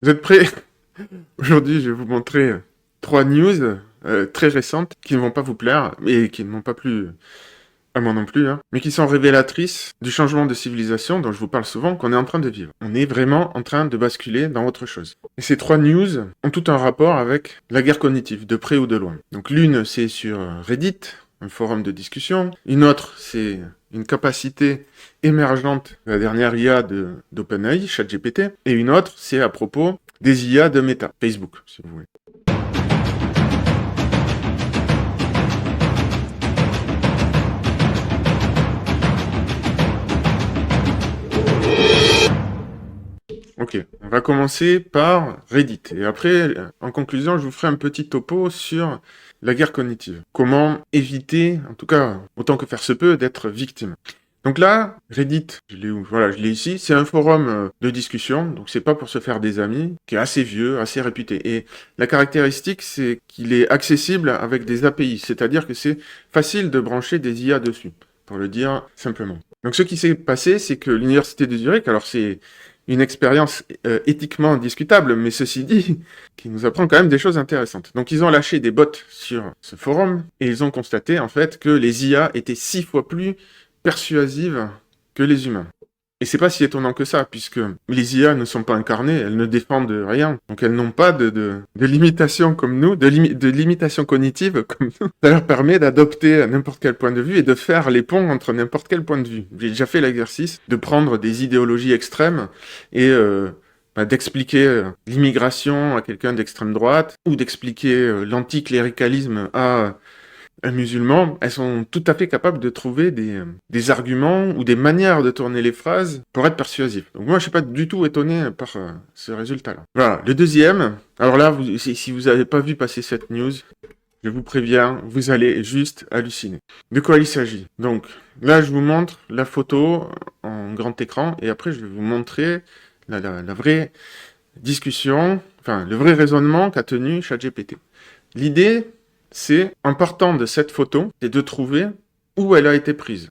Vous êtes prêts? Aujourd'hui, je vais vous montrer 3 news très récentes qui ne vont pas vous plaire et qui ne m'ont pas plu à moi non plus, hein, mais qui sont révélatrices du changement de civilisation dont je vous parle souvent qu'on est en train de vivre. On est vraiment en train de basculer dans autre chose. Et ces 3 news ont tout un rapport avec la guerre cognitive, de près ou de loin. Donc l'une, c'est sur Reddit, un forum de discussion. Une autre, c'est une capacité émergente de la dernière IA d'OpenAI, ChatGPT. Et une autre, c'est à propos des IA de Meta, Facebook, si vous voulez. Ok, on va commencer par Reddit. Et après, en conclusion, je vous ferai un petit topo sur la guerre cognitive. Comment éviter, en tout cas, autant que faire se peut, d'être victime. Donc là, Reddit, je l'ai ici, c'est un forum de discussion, donc c'est pas pour se faire des amis, qui est assez vieux, assez réputé. Et la caractéristique, c'est qu'il est accessible avec des API, c'est-à-dire que c'est facile de brancher des IA dessus, pour le dire simplement. Donc ce qui s'est passé, c'est que l'université de Zurich, alors c'est une expérience éthiquement discutable, mais ceci dit, qui nous apprend quand même des choses intéressantes. Donc ils ont lâché des bots sur ce forum, et ils ont constaté en fait que les IA étaient 6 fois plus persuasives que les humains. Et c'est pas si étonnant que ça, puisque les IA ne sont pas incarnées, elles ne défendent rien. Donc elles n'ont pas de limitation comme nous, de limitation cognitive comme nous. Ça leur permet d'adopter n'importe quel point de vue et de faire les ponts entre n'importe quel point de vue. J'ai déjà fait l'exercice de prendre des idéologies extrêmes et d'expliquer l'immigration à quelqu'un d'extrême droite, ou d'expliquer l'anticléricalisme à un musulman, elles sont tout à fait capables de trouver des arguments ou des manières de tourner les phrases pour être persuasives. Donc moi, je suis pas du tout étonné par ce résultat-là. Voilà. Le deuxième, alors là, si vous n'avez pas vu passer cette news, je vous préviens, vous allez juste halluciner. De quoi il s'agit? Donc là, je vous montre la photo en grand écran et après, je vais vous montrer la vraie discussion, enfin, le vrai raisonnement qu'a tenu ChatGPT. L'idée, c'est, en partant de cette photo, c'est de trouver où elle a été prise.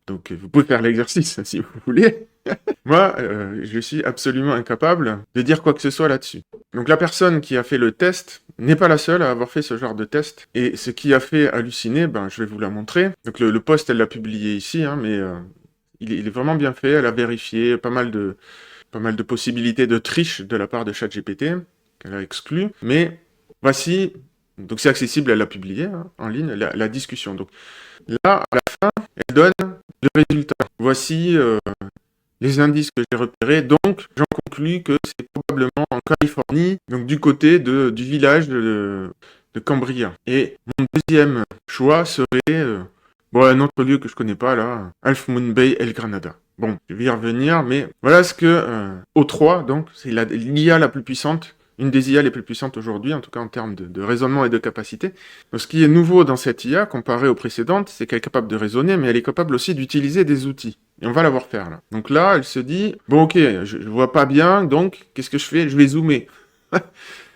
Donc, vous pouvez faire l'exercice si vous voulez. Moi, je suis absolument incapable de dire quoi que ce soit là-dessus. Donc, la personne qui a fait le test n'est pas la seule à avoir fait ce genre de test. Et ce qui a fait halluciner, je vais vous la montrer. Donc, le post, elle l'a publié ici, hein, mais il est vraiment bien fait. Elle a vérifié pas mal de possibilités de triche de la part de ChatGPT, qu'elle a exclu. Mais voici. Donc c'est accessible, elle l'a publié hein, en ligne, la discussion. Donc là, à la fin, elle donne le résultat. Voici les indices que j'ai repérés. Donc j'en conclus que c'est probablement en Californie, donc du côté du village de Cambria. Et mon deuxième choix serait un autre lieu que je connais pas là, Half Moon Bay, El Granada. Bon, je vais y revenir, mais voilà ce que O3, donc c'est l'IA la plus puissante. Une des IA les plus puissantes aujourd'hui, en tout cas en termes de raisonnement et de capacité. Donc, ce qui est nouveau dans cette IA, comparé aux précédentes, c'est qu'elle est capable de raisonner, mais elle est capable aussi d'utiliser des outils. Et on va la voir faire, là. Donc là, elle se dit, bon ok, je vois pas bien, donc qu'est-ce que je fais? Je vais zoomer.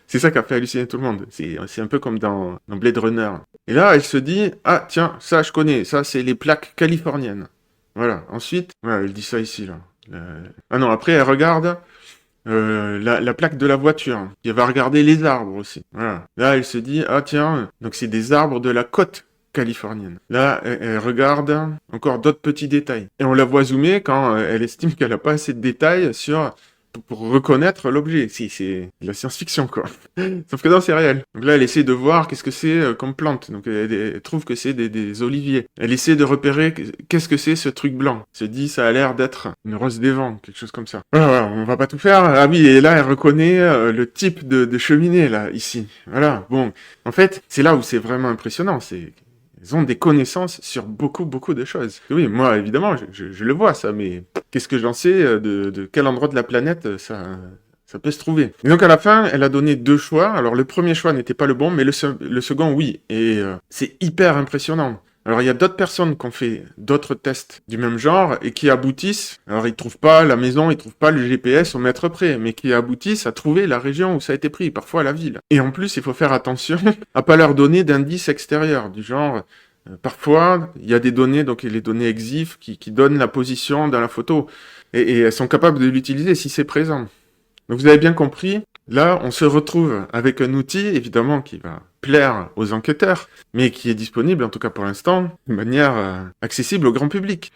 C'est ça qui a fait halluciner tout le monde. C'est un peu comme dans Blade Runner. Et là, elle se dit, ah tiens, ça je connais, ça c'est les plaques californiennes. Voilà, ensuite, voilà, elle dit ça ici, là. Ah non, après elle regarde... la plaque de la voiture, qui va regarder les arbres aussi. Voilà. Là, elle se dit, ah tiens, donc c'est des arbres de la côte californienne. Là, elle regarde encore d'autres petits détails. Et on la voit zoomer quand elle estime qu'elle n'a pas assez de détails pour reconnaître l'objet. C'est de la science-fiction, quoi. Sauf que non, c'est réel. Donc là, elle essaie de voir qu'est-ce que c'est comme plante. Donc elle trouve que c'est des oliviers. Elle essaie de repérer qu'est-ce que c'est ce truc blanc. Elle se dit, ça a l'air d'être une rose des vents, quelque chose comme ça. Voilà, on va pas tout faire. Ah oui, et là, elle reconnaît le type de cheminée, là, ici. Voilà, bon. En fait, c'est là où c'est vraiment impressionnant. Ils ont des connaissances sur beaucoup, beaucoup de choses. Oui, moi, évidemment, je le vois, ça, mais qu'est-ce que j'en sais de quel endroit de la planète ça peut se trouver. Et donc, à la fin, elle a donné 2 choix. Alors, le premier choix n'était pas le bon, mais le second, oui. Et c'est hyper impressionnant. Alors, il y a d'autres personnes qui ont fait d'autres tests du même genre et qui aboutissent, alors ils trouvent pas la maison, ils trouvent pas le GPS au mètre près, mais qui aboutissent à trouver la région où ça a été pris, parfois la ville. Et en plus, il faut faire attention à pas leur donner d'indices extérieurs, du genre, parfois, il y a des données, donc les données EXIF, qui donnent la position dans la photo, et elles sont capables de l'utiliser si c'est présent. Donc vous avez bien compris Là, on se retrouve avec un outil, évidemment, qui va plaire aux enquêteurs, mais qui est disponible, en tout cas pour l'instant, de manière accessible au grand public.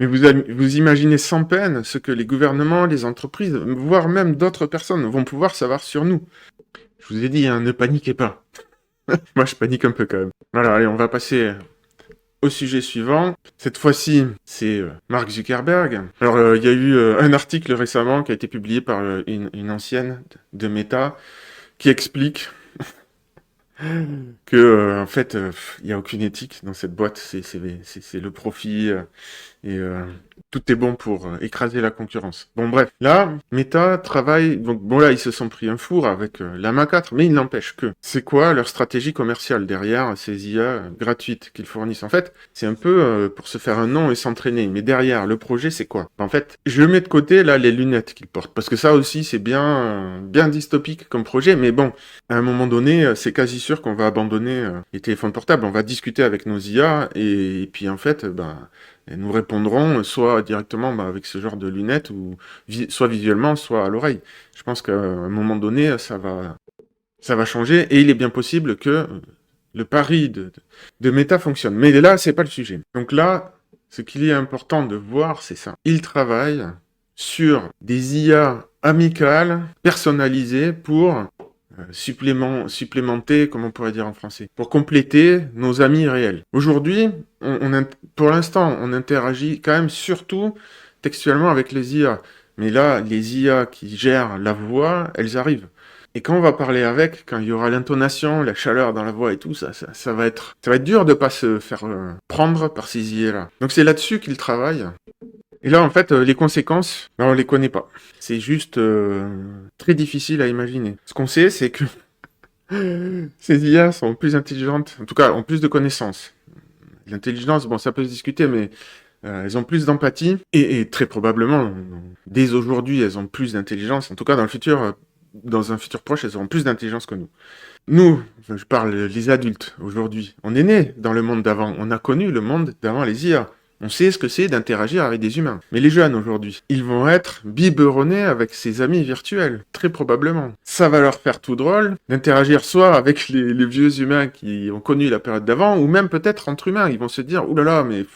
Mais vous imaginez sans peine ce que les gouvernements, les entreprises, voire même d'autres personnes vont pouvoir savoir sur nous. Je vous ai dit, hein, ne paniquez pas. Moi, je panique un peu quand même. Voilà, allez, on va passer au sujet suivant. Cette fois-ci, c'est Mark Zuckerberg. Alors, il y a eu un article récemment qui a été publié par une ancienne de Meta qui explique que, en fait, il n'y a aucune éthique dans cette boîte. C'est le profit et tout est bon pour écraser la concurrence. Bon, bref. Là, Meta travaille... Donc, bon, là, ils se sont pris un four avec Llama 4, mais il n'empêche que... C'est quoi leur stratégie commerciale derrière ces IA gratuites qu'ils fournissent? En fait, c'est un peu pour se faire un nom et s'entraîner. Mais derrière, le projet, c'est quoi? En fait, je mets de côté, là, les lunettes qu'ils portent. Parce que ça aussi, c'est bien dystopique comme projet. Mais bon, à un moment donné, c'est quasi sûr qu'on va abandonner les téléphones portables. On va discuter avec nos IA et puis, en fait, et nous répondrons soit directement avec ce genre de lunettes, ou soit visuellement, soit à l'oreille. Je pense qu'à un moment donné, ça va changer, et il est bien possible que le pari de Meta fonctionne. Mais là, c'est pas le sujet. Donc là, ce qu'il est important de voir, c'est ça. Il travaille sur des IA amicales, personnalisées pour supplémenter, comme on pourrait dire en français, pour compléter nos amis réels. Aujourd'hui, pour l'instant, on interagit quand même surtout textuellement avec les IA. Mais là, les IA qui gèrent la voix, elles arrivent. Et quand on va parler avec, quand il y aura l'intonation, la chaleur dans la voix et tout, ça va être dur de pas se faire prendre par ces IA-là. Donc c'est là-dessus qu'ils travaillent. Et là, en fait, les conséquences, on les connaît pas. C'est juste très difficile à imaginer. Ce qu'on sait, c'est que ces IA sont plus intelligentes, en tout cas, ont plus de connaissances. L'intelligence, bon, ça peut se discuter, mais elles ont plus d'empathie. Et très probablement, dès aujourd'hui, elles ont plus d'intelligence. En tout cas, dans un futur proche, elles auront plus d'intelligence que nous. Nous, je parle les adultes, aujourd'hui, on est nés dans le monde d'avant. On a connu le monde d'avant les IA. On sait ce que c'est d'interagir avec des humains. Mais les jeunes aujourd'hui, ils vont être biberonnés avec ses amis virtuels, très probablement. Ça va leur faire tout drôle d'interagir soit avec les vieux humains qui ont connu la période d'avant, ou même peut-être entre humains. Ils vont se dire, ouh là là, mais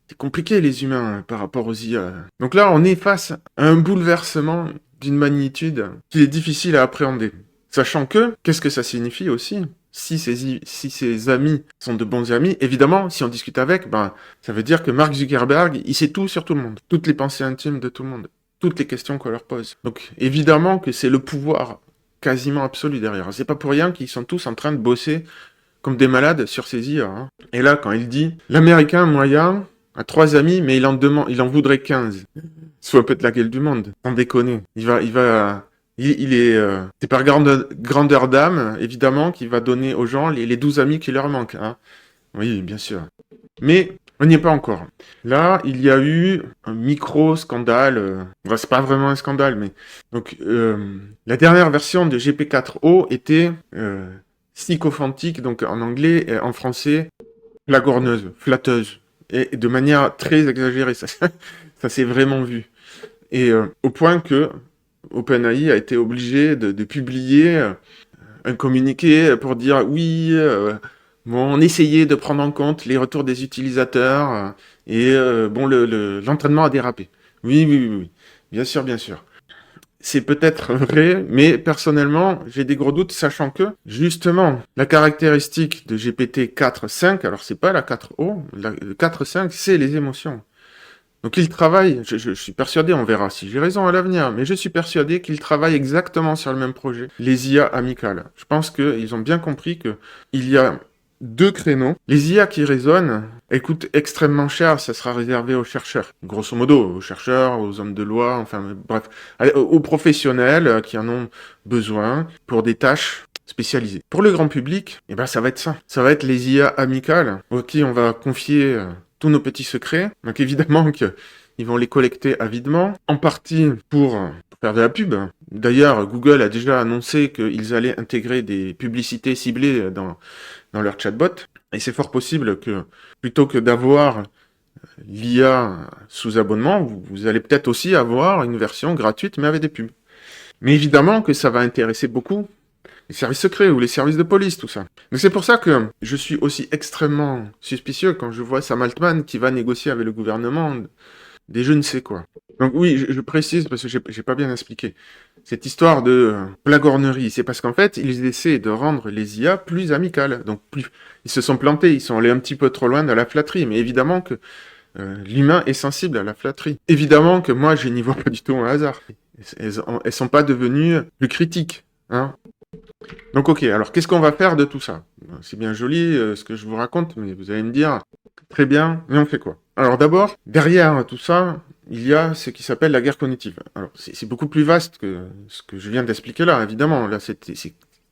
c'est compliqué les humains par rapport aux IA. Donc là, on est face à un bouleversement d'une magnitude qui est difficile à appréhender. Sachant que, qu'est-ce que ça signifie aussi? Si ses amis sont de bons amis, évidemment, si on discute avec, ça veut dire que Mark Zuckerberg, il sait tout sur tout le monde. Toutes les pensées intimes de tout le monde. Toutes les questions qu'on leur pose. Donc, évidemment que c'est le pouvoir quasiment absolu derrière. C'est pas pour rien qu'ils sont tous en train de bosser comme des malades sur ces IA. Hein. Et là, quand il dit, l'Américain moyen a 3 amis, mais il en voudrait 15. Soit un peu de la gueule du monde. Sans déconner. C'est par grandeur d'âme, évidemment, qu'il va donner aux gens les 12 amis qui leur manquent. Hein. Oui, bien sûr. Mais on n'y est pas encore. Là, il y a eu un micro-scandale. C'est pas vraiment un scandale, mais... Donc, la dernière version de GP4O était sycophantique, donc en anglais et en français, flagorneuse, flatteuse. Et de manière très exagérée. Ça s'est vraiment vu. Et au point que OpenAI a été obligé de publier un communiqué pour dire oui, on essayait de prendre en compte les retours des utilisateurs et l'entraînement a dérapé. Oui. Bien sûr, bien sûr. C'est peut-être vrai, mais personnellement, j'ai des gros doutes, sachant que, justement, la caractéristique de GPT 4.5, alors c'est pas la 4O, la 4.5, c'est les émotions. Donc il travaille, je suis persuadé, on verra si j'ai raison à l'avenir, mais je suis persuadé qu'il travaille exactement sur le même projet, les IA amicales. Je pense qu'ils ont bien compris que il y a 2 créneaux. Les IA qui résonnent, elles coûtent extrêmement cher, ça sera réservé aux chercheurs. Grosso modo, aux chercheurs, aux hommes de loi, enfin bref, aux professionnels qui en ont besoin pour des tâches spécialisées. Pour le grand public, ça va être ça. Ça va être les IA amicales, auxquelles on va confier tous nos petits secrets. Donc évidemment qu'ils vont les collecter avidement, en partie pour faire de la pub. D'ailleurs, Google a déjà annoncé qu'ils allaient intégrer des publicités ciblées dans leur chatbot. Et c'est fort possible que, plutôt que d'avoir l'IA sous abonnement, vous allez peut-être aussi avoir une version gratuite, mais avec des pubs. Mais évidemment que ça va intéresser beaucoup les services secrets ou les services de police, tout ça. Donc c'est pour ça que je suis aussi extrêmement suspicieux quand je vois Sam Altman qui va négocier avec le gouvernement des je ne sais quoi. Donc oui, je précise parce que j'ai pas bien expliqué. Cette histoire de flagornerie, c'est parce qu'en fait, ils essaient de rendre les IA plus amicales. Donc plus, ils se sont plantés, ils sont allés un petit peu trop loin dans la flatterie. Mais évidemment que l'humain est sensible à la flatterie. Évidemment que moi, je n'y vois pas du tout un hasard. Elles sont pas devenues plus critiques. Hein. Donc ok, alors qu'est-ce qu'on va faire de tout ça? C'est bien joli ce que je vous raconte, mais vous allez me dire, très bien, mais on fait quoi? Alors d'abord, derrière tout ça, il y a ce qui s'appelle la guerre cognitive. Alors c'est beaucoup plus vaste que ce que je viens d'expliquer là, évidemment. Là, c'est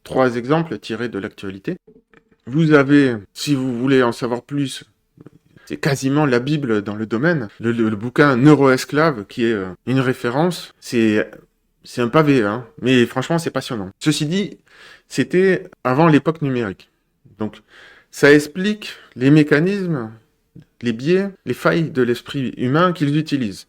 3 exemples tirés de l'actualité. Vous avez, si vous voulez en savoir plus, c'est quasiment la Bible dans le domaine. Le bouquin Neuroesclave, qui est une référence, c'est un pavé, hein. Mais franchement, c'est passionnant. Ceci dit, c'était avant l'époque numérique. Donc, ça explique les mécanismes, les biais, les failles de l'esprit humain qu'ils utilisent.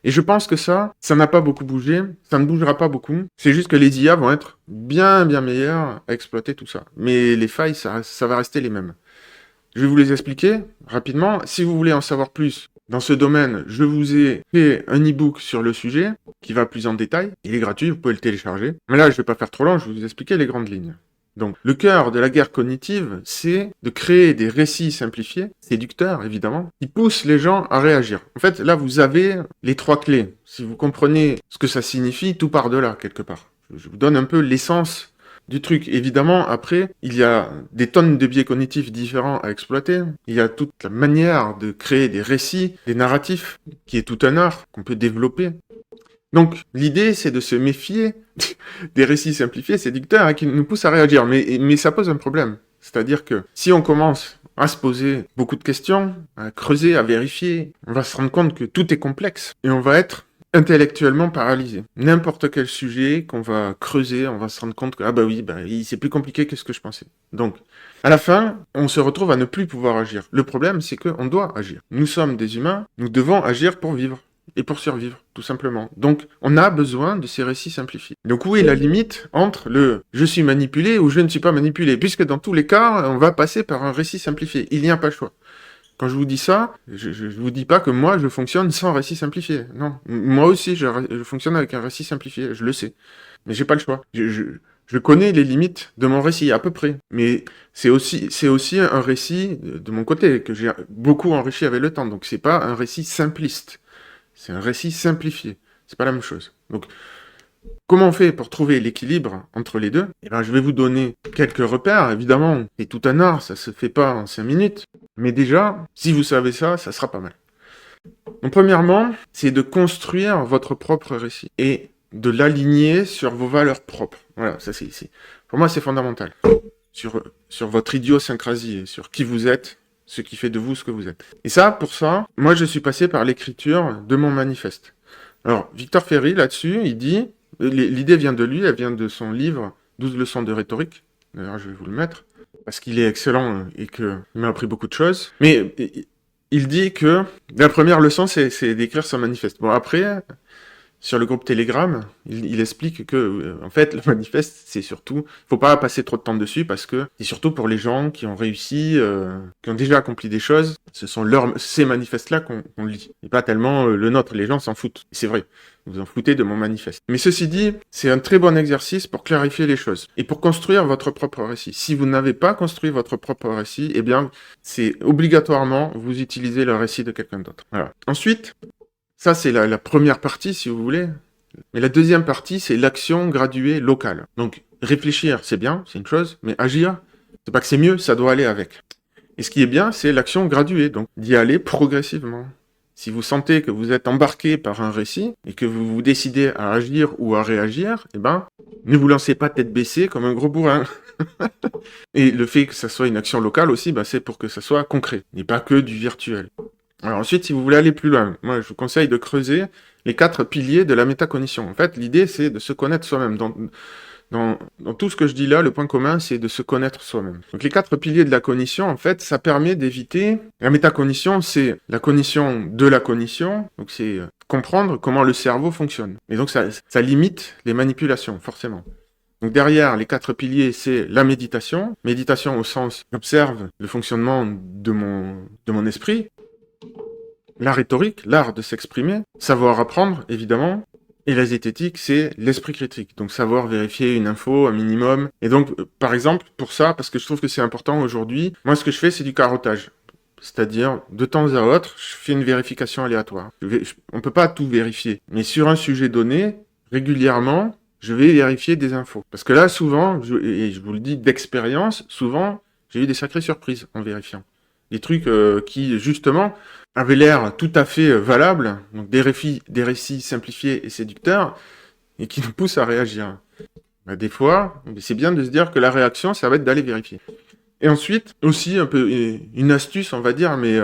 Et je pense que ça n'a pas beaucoup bougé, ça ne bougera pas beaucoup. C'est juste que les IA vont être bien meilleures à exploiter tout ça. Mais les failles, ça va rester les mêmes. Je vais vous les expliquer rapidement. Si vous voulez en savoir plus dans ce domaine, je vous ai fait un e-book sur le sujet qui va plus en détail. Il est gratuit, vous pouvez le télécharger. Mais là, je ne vais pas faire trop long, je vais vous expliquer les grandes lignes. Donc, le cœur de la guerre cognitive, c'est de créer des récits simplifiés, séducteurs évidemment, qui poussent les gens à réagir. En fait, là, vous avez les 3 clés. Si vous comprenez ce que ça signifie, tout part de là, quelque part. Je vous donne un peu l'essence du truc. Évidemment, après, il y a des tonnes de biais cognitifs différents à exploiter. Il y a toute la manière de créer des récits, des narratifs, qui est tout un art qu'on peut développer. Donc, l'idée, c'est de se méfier des récits simplifiés, séducteurs, hein, qui nous poussent à réagir. Mais ça pose un problème. C'est-à-dire que si on commence à se poser beaucoup de questions, à creuser, à vérifier, on va se rendre compte que tout est complexe. Et on va être intellectuellement paralysé. N'importe quel sujet qu'on va creuser, on va se rendre compte que, ah bah oui, c'est plus compliqué que ce que je pensais. Donc, à la fin, on se retrouve à ne plus pouvoir agir. Le problème, c'est qu'on doit agir. Nous sommes des humains, nous devons agir pour vivre. Et pour survivre, tout simplement. Donc, on a besoin de ces récits simplifiés. Donc, où est la limite entre le « je suis manipulé » ou « je ne suis pas manipulé » puisque dans tous les cas, on va passer par un récit simplifié. Il n'y a pas le choix. Quand je vous dis ça, je vous dis pas que moi, je fonctionne sans récit simplifié. Non. Moi aussi, je fonctionne avec un récit simplifié. Je le sais. Mais j'ai pas le choix. Je connais les limites de mon récit, à peu près. Mais c'est aussi un récit de mon côté, que j'ai beaucoup enrichi avec le temps. Donc, c'est pas un récit simpliste. C'est un récit simplifié. C'est pas la même chose. Donc, comment on fait pour trouver l'équilibre entre les deux? Eh ben, je vais vous donner quelques repères. Évidemment, c'est tout un art, ça se fait pas en 5 minutes. Mais déjà, si vous savez ça, ça sera pas mal. Donc, premièrement, c'est de construire votre propre récit et de l'aligner sur vos valeurs propres. Voilà, ça c'est ici. Pour moi, c'est fondamental. Sur votre idiosyncrasie, sur qui vous êtes, ce qui fait de vous ce que vous êtes. Et ça, pour ça, moi je suis passé par l'écriture de mon manifeste. Alors, Victor Ferry, là-dessus, il dit, l'idée vient de lui, elle vient de son livre 12 leçons de rhétorique. D'ailleurs, je vais vous le mettre, parce qu'il est excellent et qu'il m'a appris beaucoup de choses. Mais il dit que la première leçon, c'est d'écrire son manifeste. Bon, après, sur le groupe Telegram, il explique que, en fait, le manifeste, c'est surtout, faut pas passer trop de temps dessus parce que c'est surtout pour les gens qui ont réussi, qui ont déjà accompli des choses. Ce sont ces manifestes-là qu'on lit. Et pas tellement le nôtre. Les gens s'en foutent. C'est vrai. Vous en foutez de mon manifeste. Mais ceci dit, c'est un très bon exercice pour clarifier les choses et pour construire votre propre récit. Si vous n'avez pas construit votre propre récit, eh bien, c'est obligatoirement, vous utilisez le récit de quelqu'un d'autre. Voilà. Ensuite, ça, c'est la première partie, si vous voulez. Mais la deuxième partie, c'est l'action graduée locale. Donc, réfléchir, c'est bien, c'est une chose, mais agir, c'est pas que c'est mieux, ça doit aller avec. Et ce qui est bien, c'est l'action graduée, donc d'y aller progressivement. Si vous sentez que vous êtes embarqué par un récit et que vous vous décidez à agir ou à réagir, eh ben, ne vous lancez pas tête baissée comme un gros bourrin. Et le fait que ça soit une action locale aussi, c'est pour que ça soit concret, et pas que du virtuel. Alors ensuite, si vous voulez aller plus loin, moi je vous conseille de creuser les 4 piliers de la métacognition. En fait, l'idée c'est de se connaître soi-même. dans tout ce que je dis là, le point commun, c'est de se connaître soi-même. Donc les 4 piliers de la cognition, en fait, ça permet d'éviter... La métacognition, c'est la cognition de la cognition, donc c'est comprendre comment le cerveau fonctionne. Et donc ça limite les manipulations, forcément. Donc derrière les 4 piliers, c'est la méditation. Méditation au sens, j'observe le fonctionnement de mon esprit. La rhétorique, l'art de s'exprimer. Savoir apprendre, évidemment. Et la zététique, c'est l'esprit critique. Donc savoir vérifier une info, un minimum. Et donc, par exemple, pour ça, parce que je trouve que c'est important aujourd'hui, moi ce que je fais, c'est du carottage. C'est-à-dire, de temps à autre, je fais une vérification aléatoire. On peut pas tout vérifier. Mais sur un sujet donné, régulièrement, je vais vérifier des infos. Parce que là, souvent, et je vous le dis d'expérience, souvent, j'ai eu des sacrées surprises en vérifiant. Des trucs qui, justement, avaient l'air tout à fait valables, donc des récits simplifiés et séducteurs, et qui nous poussent à réagir. Bah, des fois, c'est bien de se dire que la réaction, ça va être d'aller vérifier. Et ensuite, aussi, un peu une astuce, on va dire, mais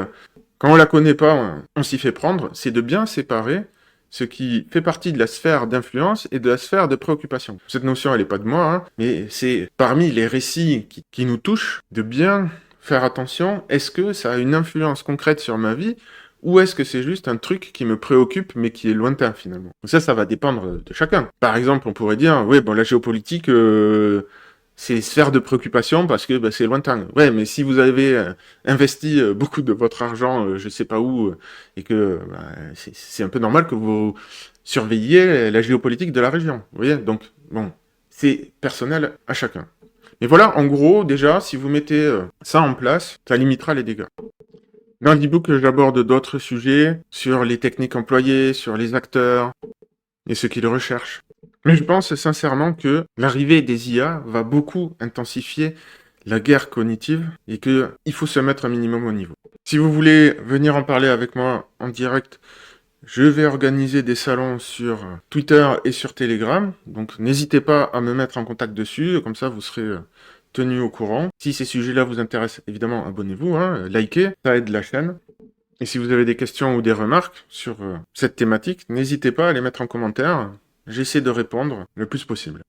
quand on la connaît pas, on s'y fait prendre, c'est de bien séparer ce qui fait partie de la sphère d'influence et de la sphère de préoccupation. Cette notion, elle n'est pas de moi, hein, mais c'est parmi les récits qui nous touchent, de bien faire attention, est-ce que ça a une influence concrète sur ma vie, ou est-ce que c'est juste un truc qui me préoccupe, mais qui est lointain, finalement. Donc ça va dépendre de chacun. Par exemple, on pourrait dire, oui, bon, la géopolitique... c'est sphère de préoccupation parce que bah, c'est lointain. Ouais, mais si vous avez investi beaucoup de votre argent, je sais pas où, et que bah, c'est un peu normal que vous surveilliez la géopolitique de la région. Vous voyez? Donc, bon, c'est personnel à chacun. Mais voilà, en gros, déjà, si vous mettez ça en place, ça limitera les dégâts. Dans l'e-book, j'aborde d'autres sujets sur les techniques employées, sur les acteurs et ceux qui le recherchent. Mais je pense sincèrement que l'arrivée des IA va beaucoup intensifier la guerre cognitive et qu'il faut se mettre un minimum au niveau. Si vous voulez venir en parler avec moi en direct, je vais organiser des salons sur Twitter et sur Telegram. Donc n'hésitez pas à me mettre en contact dessus, comme ça vous serez tenu au courant. Si ces sujets-là vous intéressent, évidemment, abonnez-vous, hein, likez, ça aide la chaîne. Et si vous avez des questions ou des remarques sur cette thématique, n'hésitez pas à les mettre en commentaire. J'essaie de répondre le plus possible.